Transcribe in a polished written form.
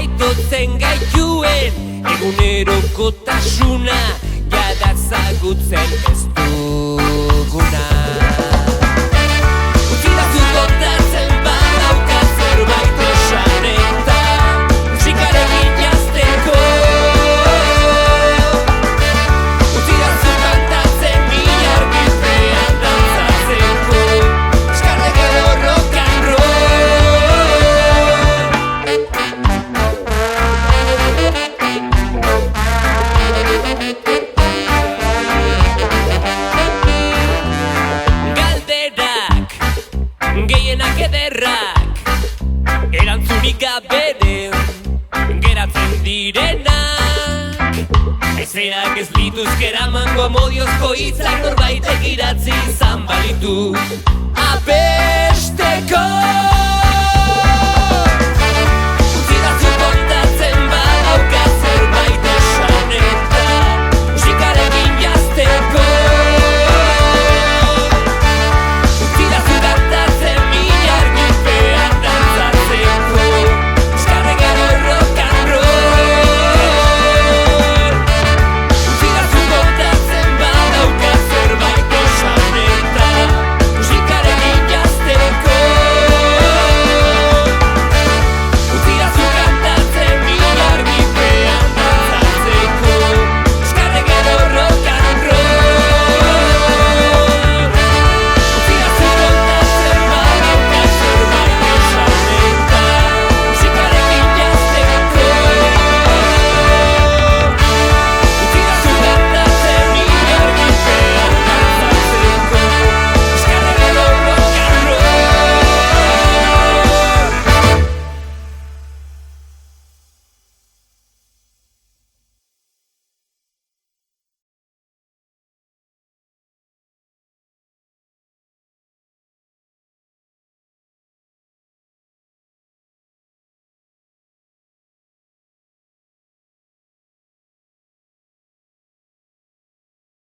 itotzen gaituen egunerokotasuna jada zagutzen ez duguna. Utzidazu kontatzen badaukat zerbait esan eta musikarekin jazteko. Utzidazu kantatzen ilargipean dantzatzeko, eskarrak edo rock and roll. Galderak, gehienak ederrak, erantzunik gaberen geratzen direnak. Haizeak ez lituzkera mango amodiozko hitzak norbaitek idatzi izan balitu apesteko.